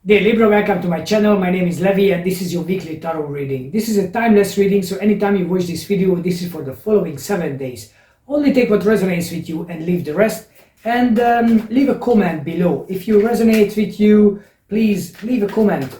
Dear Libra, welcome to my channel. My name is Levi and this is your weekly tarot reading. This is a timeless reading, so anytime you watch this video, this is for the following 7 days. Only take what resonates with you and leave the rest. And leave a comment below. If you resonate with you, please leave a comment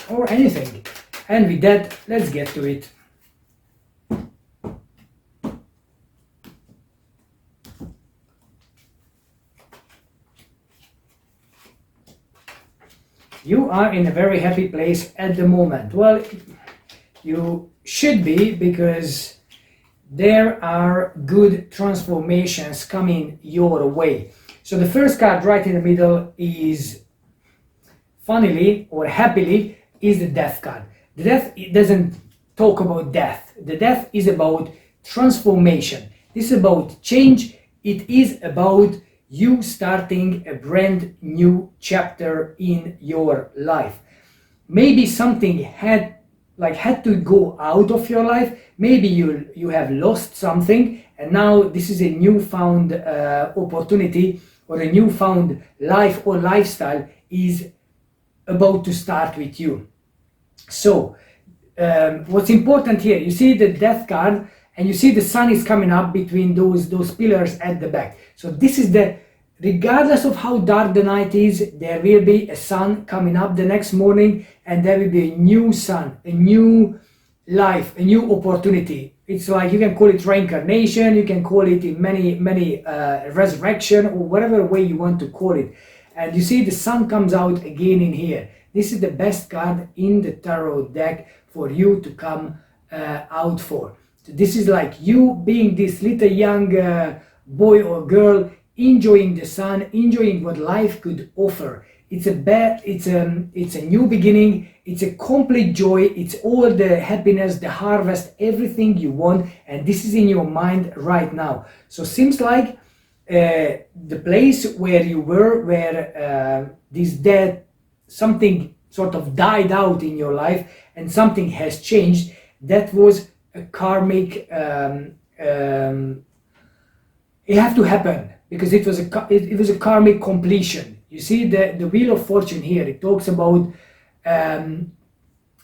or anything. And with that, let's get to it. You are in a very happy place at the moment. Well, you should be, because there are good transformations coming your way. So the first card right in the middle is, funnily or happily, is the Death card. The Death, it doesn't talk about death. The Death is about transformation. This is about change. It is about you starting a brand new chapter in your life. Maybe something had to go out of your life. Maybe you have lost something, and now this is a newfound opportunity, or a newfound life or lifestyle is about to start with you. So what's important here, you see the Death card, and you see the sun is coming up between those pillars at the back. So this is regardless of how dark the night is, there will be a sun coming up the next morning, and there will be a new sun, a new life, a new opportunity. It's like, you can call it reincarnation, you can call it in many resurrection, or whatever way you want to call it. And you see the sun comes out again in here. This is the best card in the tarot deck for you to come out for. So this is like you being this little young boy or girl, enjoying the sun, enjoying what life could offer. It's a new beginning. It's a complete joy. It's all the happiness, the harvest, everything you want, and this is in your mind right now. So seems like the place where you were, where something sort of died out in your life and something has changed, that was a karmic, it had to happen, because it was a karmic completion. You see the Wheel of Fortune here, it talks about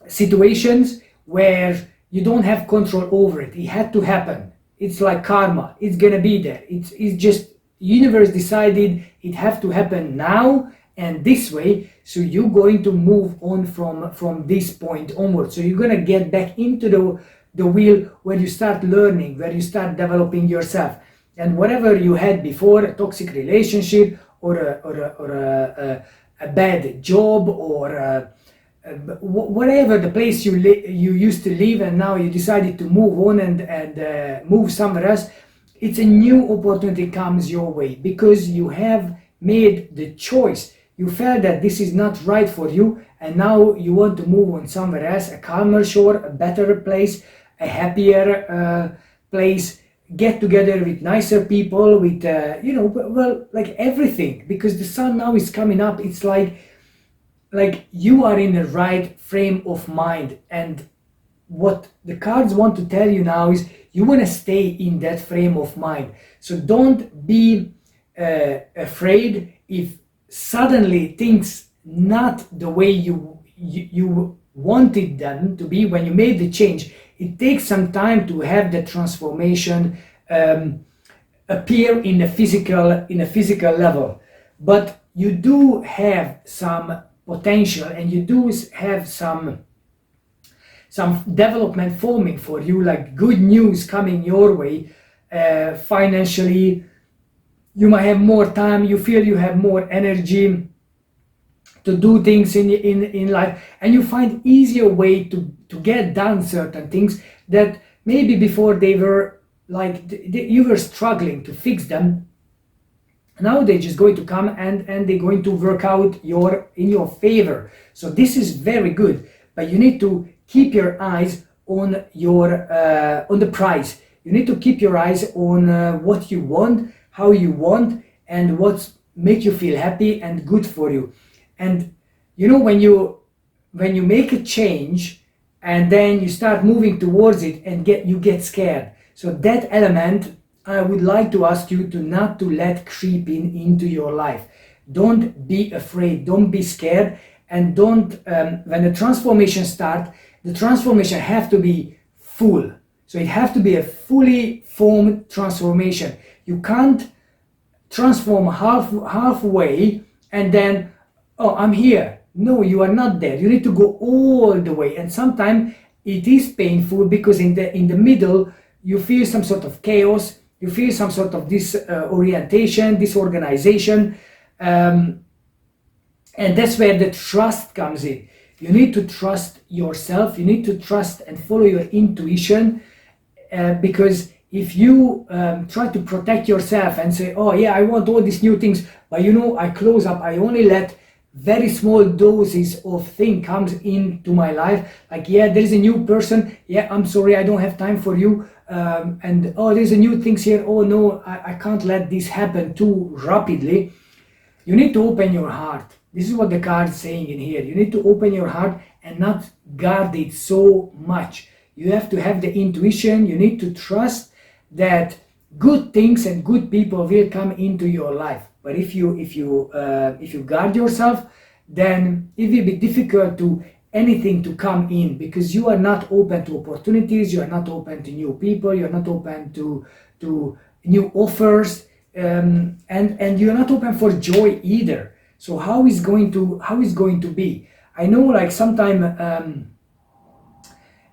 situations where you don't have control over it. It had to happen. It's like karma. It's gonna be there. It's just universe decided it have to happen now and this way. So you're going to move on from this point onward. So you're gonna get back into the wheel where you start learning, where you start developing yourself. And whatever you had before, a toxic relationship or a bad job, or whatever the place you used to live, and now you decided to move on and move somewhere else, it's a new opportunity comes your way, because you have made the choice. You felt that this is not right for you, and now you want to move on somewhere else, a calmer shore, a better place, a happier place, get together with nicer people, with well, like everything, because the sun now is coming up. It's like you are in the right frame of mind, and what the cards want to tell you now is you want to stay in that frame of mind. So don't be afraid if suddenly things not the way you wanted them to be when you made the change. It takes some time to have the transformation appear in a physical level, but you do have some potential, and you do have some development forming for you, like good news coming your way. Financially, you might have more time, you feel you have more energy to do things in life, and you find easier way to get done certain things that maybe before they were like you were struggling to fix them. Now they're just going to come and they're going to work out in your favor. So this is very good, but you need to keep your eyes on the prize. You need to keep your eyes on what you want, how you want, and what's make you feel happy and good for you. And you know, when you make a change and then you start moving towards it and you get scared. So that element I would like to ask you to not to let creep into your life. Don't be afraid, don't be scared, and don't, when the transformation starts, the transformation have to be full. So it have to be a fully formed transformation. You can't transform halfway and then, oh, I'm here. No, you are not there. You need to go all the way. And sometimes it is painful because in the middle you feel some sort of chaos, you feel some sort of disorientation, disorganization, and that's where the trust comes in. You need to trust yourself, you need to trust and follow your intuition, because if you try to protect yourself and say, oh yeah, I want all these new things, but I close up, I only let very small doses of thing comes into my life, like, yeah, there's a new person, yeah, I'm sorry, I don't have time for you, and oh, there's a new things here, oh no, I can't let this happen too rapidly. You need to open your heart. This is what the card is saying in here. You need to open your heart and not guard it so much. You have to have the intuition. You need to trust that good things and good people will come into your life. But if you guard yourself, then it will be difficult to anything to come in, because you are not open to opportunities. You are not open to new people. You are not open to new offers, and you're not open for joy either. So how is going to be? I know, like, sometimes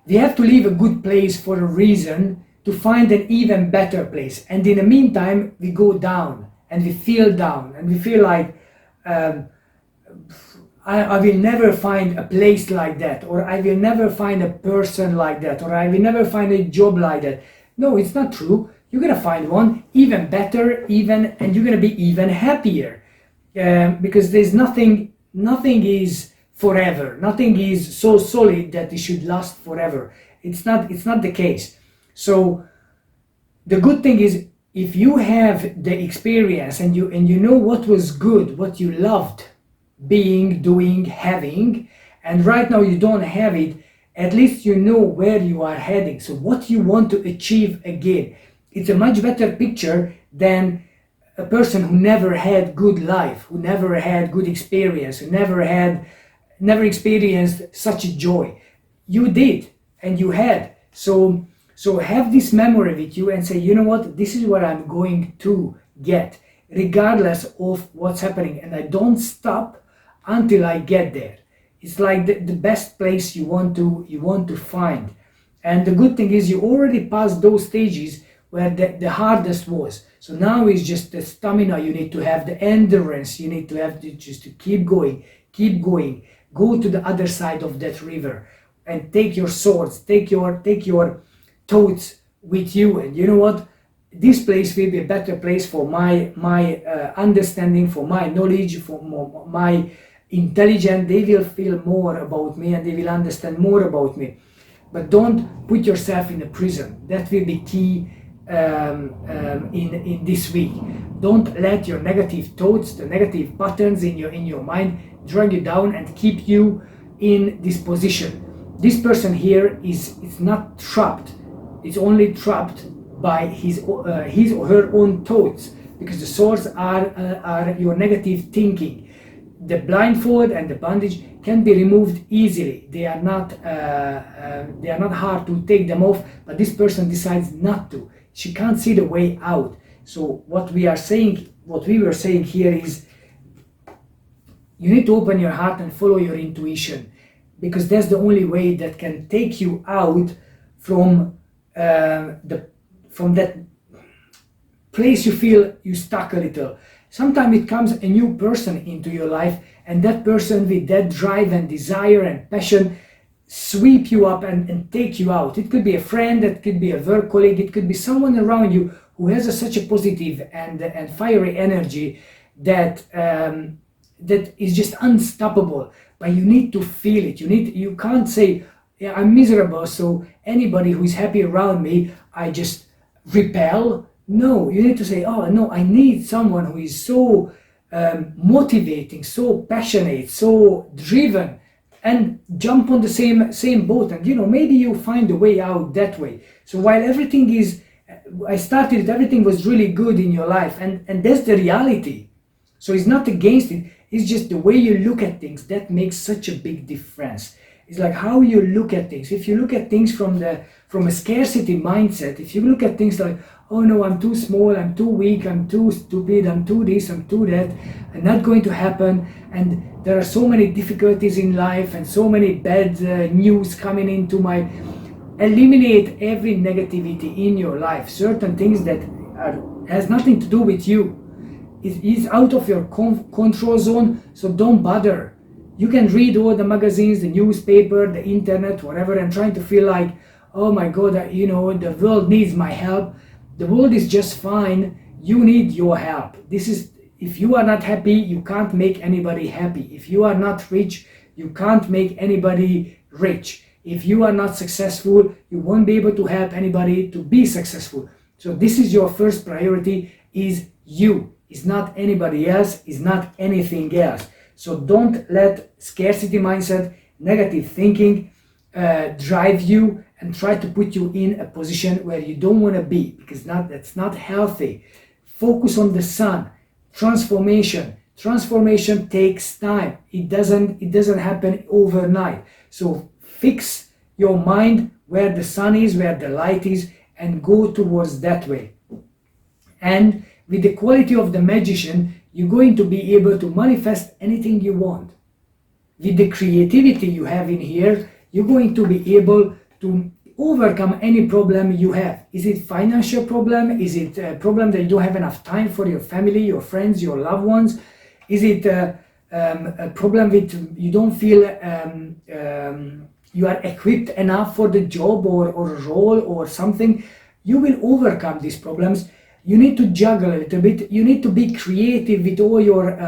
we have to leave a good place for a reason to find an even better place, and in the meantime we go down and we feel down and we feel like I will never find a place like that, or I will never find a person like that, or I will never find a job like that. No, it's not true. You're gonna find one even better, and you're gonna be even happier, because there's nothing is forever. Nothing is so solid that it should last forever. It's not the case. So the good thing is, if you have the experience and you know what was good, what you loved being, doing, having, and right now you don't have it, at least you know where you are heading. So what you want to achieve again. It's a much better picture than a person who never had good life, who never had good experience, who never experienced such a joy. You did, and you had. So have this memory with you and say, you know what, this is what I'm going to get, regardless of what's happening, and I don't stop until I get there. It's like the best place you want to find. And the good thing is, you already passed those stages where the hardest was. So now is just the stamina you need to have, the endurance you need to have just to keep going, go to the other side of that river, and take your swords, take your totes with you. And you know what? This place will be a better place for my understanding, for my knowledge, for my intelligence. They will feel more about me and they will understand more about me. But don't put yourself in a prison. That will be key in this week. Don't let your negative thoughts, the negative patterns in your mind, drag you down and keep you in this position. This person here is not trapped. It's only trapped by his or her own thoughts, because the source are your negative thinking. The blindfold and the bandage can be removed easily. They are not hard to take them off, but this person decides not to. She can't see the way out. So what we were saying here is, you need to open your heart and follow your intuition, because that's the only way that can take you out from that place you feel you stuck a little. Sometimes it comes a new person into your life, and that person with that drive and desire and passion sweep you up and take you out. It could be a friend, it could be a work colleague, it could be someone around you who has such a positive and fiery energy that is just unstoppable. But you need to feel it. You can't say, yeah, I'm miserable, so anybody who is happy around me, I just repel. No, you need to say, oh no, I need someone who is so motivating, so passionate, so driven, and jump on the same boat. And maybe you find a way out that way. So while everything is, everything was really good in your life, and that's the reality. So it's not against it, it's just the way you look at things that makes such a big difference. It's like how you look at things. If you look at things from a scarcity mindset, if you look at things like, oh no, I'm too small, I'm too weak, I'm too stupid, I'm too this, I'm too that, and not going to happen, and there are so many difficulties in life and so many bad news coming into my... Eliminate every negativity in your life, certain things that has nothing to do with you. It is out of your control zone, so don't bother. You can read all the magazines, the newspaper, the internet, whatever, and trying to feel like, oh my God, you know, the world needs my help. The world is just fine. You need your help. This is, if you are not happy, you can't make anybody happy. If you are not rich, you can't make anybody rich. If you are not successful, you won't be able to help anybody to be successful. So this is your first priority, is you. It's not anybody else, it's not anything else. So don't let scarcity mindset, negative thinking drive you and try to put you in a position where you don't want to be, because that's not healthy. Focus on the sun. Transformation. Transformation takes time. It doesn't happen overnight. So fix your mind where the sun is, where the light is, and go towards that way. And with the quality of the magician, you're going to be able to manifest anything you want. With the creativity you have in here, you're going to be able to overcome any problem you have. Is it financial problem? Is it a problem that you don't have enough time for your family, your friends, your loved ones? Is it a problem with you don't feel you are equipped enough for the job or a role or something? You will overcome these problems. You need to juggle a little bit. You need to be creative with all your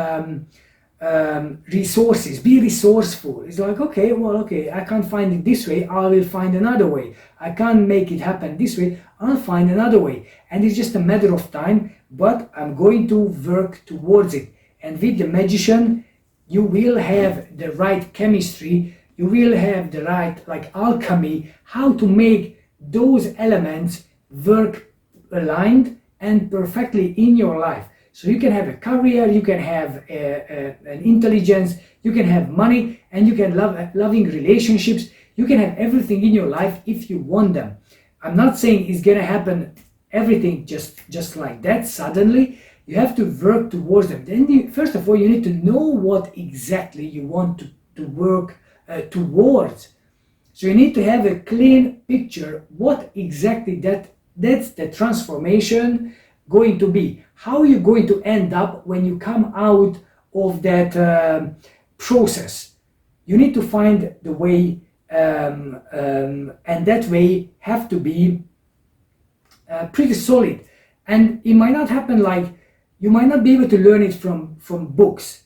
resources. Be resourceful. It's like, okay, I can't find it this way, I will find another way. I can't make it happen this way, I'll find another way. And it's just a matter of time, but I'm going to work towards it. And with the magician, you will have the right chemistry, you will have the right, like, alchemy, how to make those elements work aligned and perfectly in your life. So you can have a career, you can have an intelligence, you can have money, and you can love loving relationships. You can have everything in your life if you want them. I'm not saying it's gonna happen everything just like that suddenly. You have to work towards them. Then first of all, you need to know what exactly you want to work towards. So you need to have a clean picture what exactly that's the transformation going to be. How you're going to end up when you come out of that process. You need to find the way, and that way have to be pretty solid. And it might not happen, like, you might not be able to learn it from books.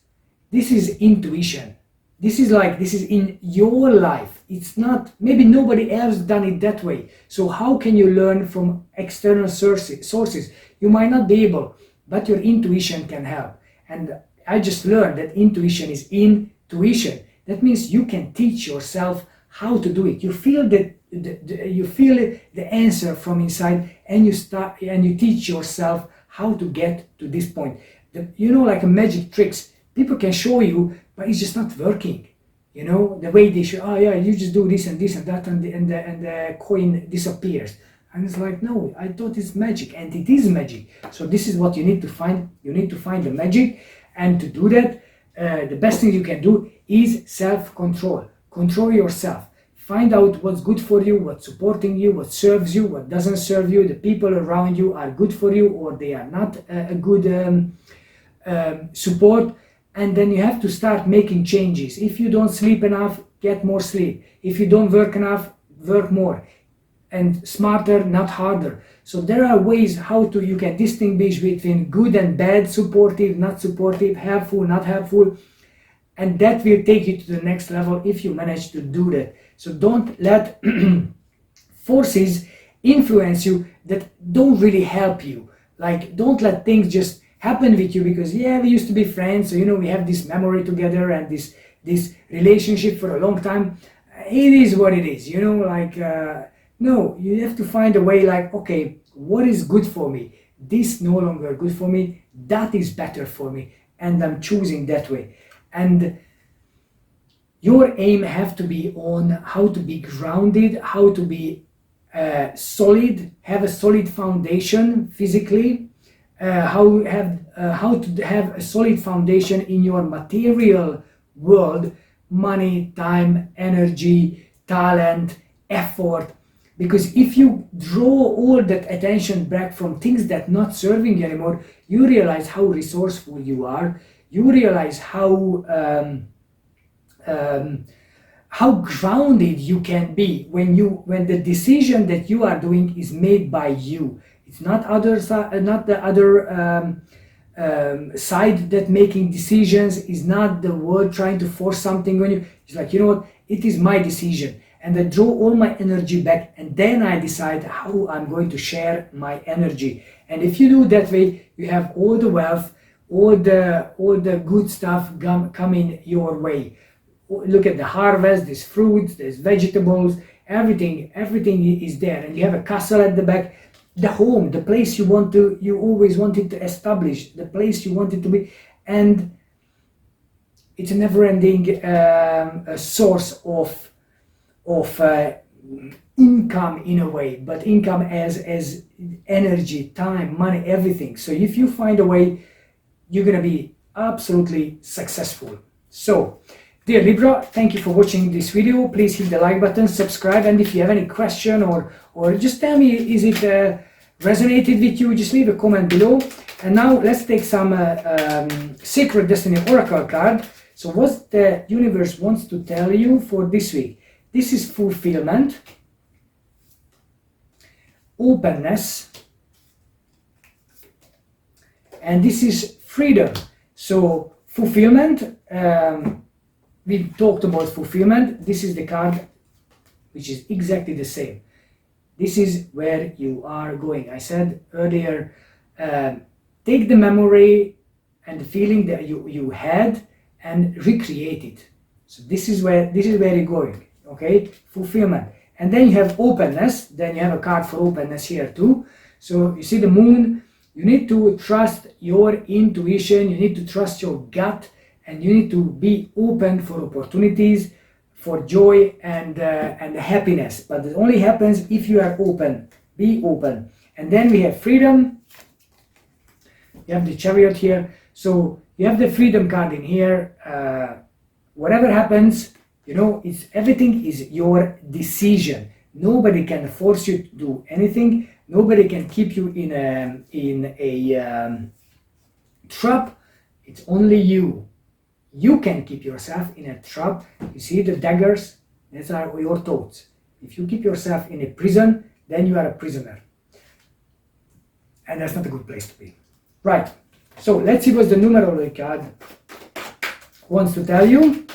This is intuition. This is in your life. It's not, maybe nobody else done it that way. So how can you learn from external sources? You might not be able, but your intuition can help. And I just learned that intuition is intuition. That means you can teach yourself how to do it. You feel you feel the answer from inside, and you teach yourself how to get to this point. Like a magic tricks. People can show you, but it's just not working. The way they show, oh yeah, you just do this and that, and the coin disappears. And it's like, no, I thought it's magic, and it is magic. So this is what you need to find. You need to find the magic, and to do that, the best thing you can do is self-control. Control yourself. Find out what's good for you, what's supporting you, what serves you, what doesn't serve you. The people around you are good for you, or they are not a good support. And then you have to start making changes. If you don't sleep enough, get more sleep. If you don't work enough, work more. And smarter, not harder. So there are ways how you can distinguish between good and bad, supportive, not supportive, helpful, not helpful. And that will take you to the next level if you manage to do that. So don't let forces influence you that don't really help you. Like, don't let things just happen with you because, yeah, we used to be friends, so we have this memory together and this relationship for a long time. It is what it is, no, you have to find a way, like, okay, what is good for me? This no longer good for me, that is better for me. and I'm choosing that way. And your aim have to be on how to be grounded, how to be solid, have a solid foundation physically, how to have a solid foundation in your material world, money, time, energy, talent, effort. Because if you draw all that attention back from things that not serving you anymore, you realize how resourceful you are. You realize how grounded you can be when the decision that you are doing is made by you. It's not not the other side that making decisions, is not the world trying to force something on you. It's like, you know what, it is my decision, and I draw all my energy back, and then I decide how I'm going to share my energy. And if you do that way, you have all the wealth, all the good stuff coming your way. Look at the harvest, there's fruits, there's vegetables, everything is there, and you have a castle at the back, the home, the place you always wanted to establish, the place you wanted to be, and it's a never-ending source of income in a way, but income as energy, time, money, everything. So if you find a way, you're gonna be absolutely successful. So, dear Libra, thank you for watching this video. Please hit the like button, subscribe, and if you have any question or just tell me, is it resonated with you, just leave a comment below. And now let's take some Sacred Destiny Oracle card. So what the universe wants to tell you for this week. This is fulfillment, openness, and this is freedom. So fulfillment, we talked about fulfillment. This is the card which is exactly the same. This is where you are going. I said earlier, take the memory and the feeling that you had and recreate it. So this is where you're going. Okay, fulfillment. And then you have openness. Then you have a card for openness here too. So you see the moon. You need to trust your intuition. You need to trust your gut. And you need to be open for opportunities, for joy and happiness. But it only happens if you are open. Be open. And then we have freedom. You have the Chariot here. So you have the freedom card in here. Whatever happens, you know, everything is your decision. Nobody can force you to do anything. Nobody can keep you in a trap. It's only you. You can keep yourself in a trap. You see the daggers? These are your thoughts. If you keep yourself in a prison, then you are a prisoner. And that's not a good place to be. Right. So let's see what the numerology card wants to tell you.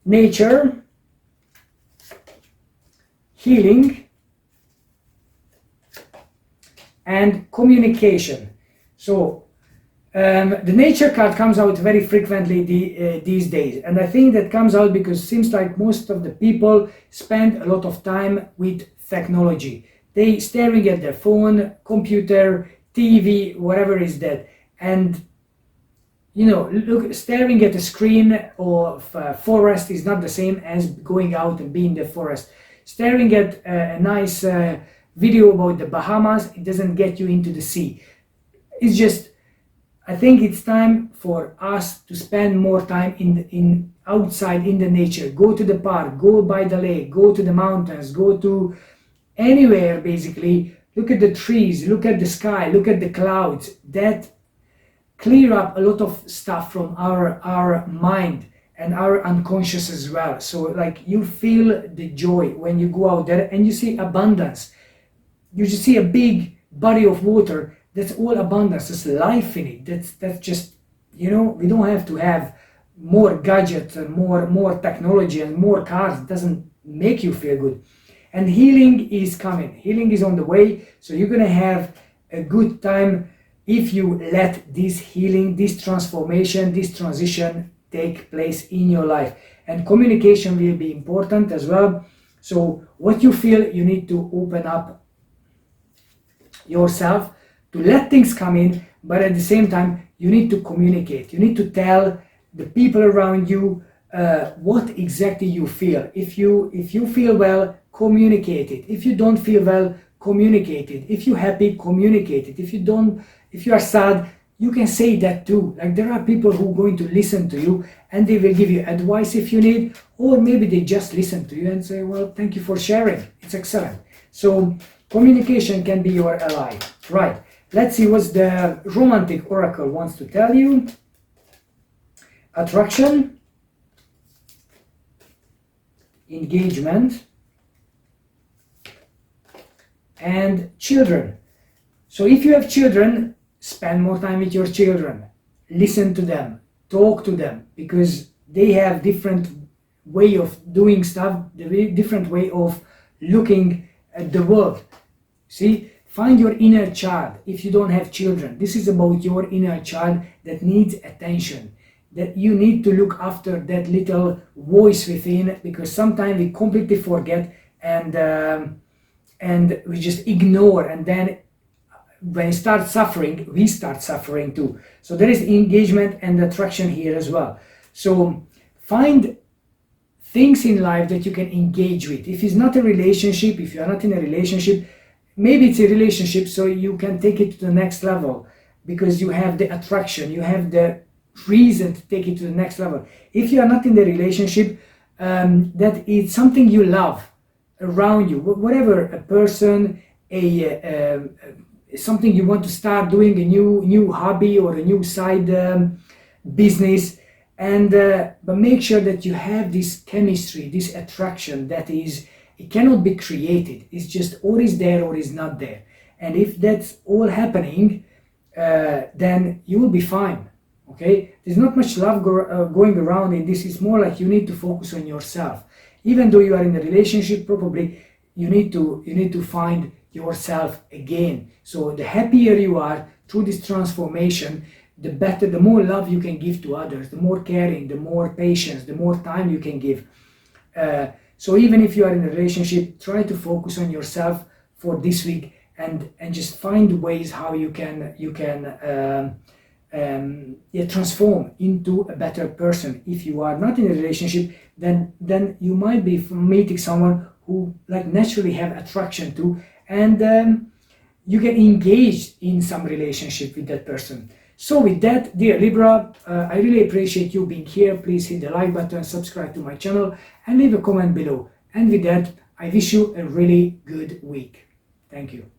Nature, healing, and communication. So the nature card comes out very frequently these days, and I think that comes out because it seems like most of the people spend a lot of time with technology. They staring at their phone, computer, TV, whatever is that, and you know, staring at a screen of forest is not the same as going out and being in the forest. Staring at a nice video about the Bahamas, it doesn't get you into the sea. It's just, I think it's time for us to spend more time in outside in the nature. Go to the park, go by the lake, go to the mountains, go to anywhere basically. Look at the trees, look at the sky, look at the clouds. That clear up a lot of stuff from our mind and our unconscious as well. So like you feel the joy when you go out there and you see abundance. You just see a big body of water. That's all abundance. There's life in it. That's just, you know, we don't have to have more gadgets and more technology and more cars. It doesn't make you feel good. And healing is coming. Healing is on the way. So you're gonna have a good time if you let this healing, this transformation, this transition take place in your life. And communication will be important as well. So what you feel, you need to open up yourself to let things come in, but at the same time you need to communicate. You need to tell the people around you what exactly you feel. If you feel well, communicate it. If you don't feel well, communicate it. If you're happy, communicate it. If you are sad, you can say that too. Like, there are people who are going to listen to you and they will give you advice if you need, or maybe they just listen to you and say, well, thank you for sharing. It's excellent. So communication can be your ally. Right. Let's see what the romantic oracle wants to tell you. Attraction, engagement, and children. So if you have children, spend more time with your children. Listen to them, talk to them, because they have different way of doing stuff, different way of looking at the world. See, find your inner child. If you don't have children, this is about your inner child that needs attention, that you need to look after that little voice within, because sometimes we completely forget and we just ignore, and then when you start suffering, we start suffering too. So there is engagement and attraction here as well. So find things in life that you can engage with. If it's not a relationship, if you are not in a relationship, maybe it's a relationship, so you can take it to the next level because you have the attraction, you have the reason to take it to the next level. If you are not in the relationship, that is something you love around you, whatever, a person, something you want to start doing, a new hobby or a new side business, and but make sure that you have this chemistry, this attraction that is, it cannot be created. It's just or is there or is not there. And if that's all happening, then you will be fine. Okay, there's not much love going around in this. It's more like you need to focus on yourself. Even though you are in a relationship, probably you need to find yourself again. So the happier you are through this transformation, the better, the more love you can give to others, the more caring, the more patience, the more time you can give. So even if you are in a relationship, try to focus on yourself for this week and just find ways how you can transform into a better person. If you are not in a relationship, then you might be meeting someone who like naturally have attraction to, and you get engaged in some relationship with that person. So with that, dear Libra, I really appreciate you being here. Please hit the like button, subscribe to my channel, and leave a comment below. And with that, I wish you a really good week. Thank you.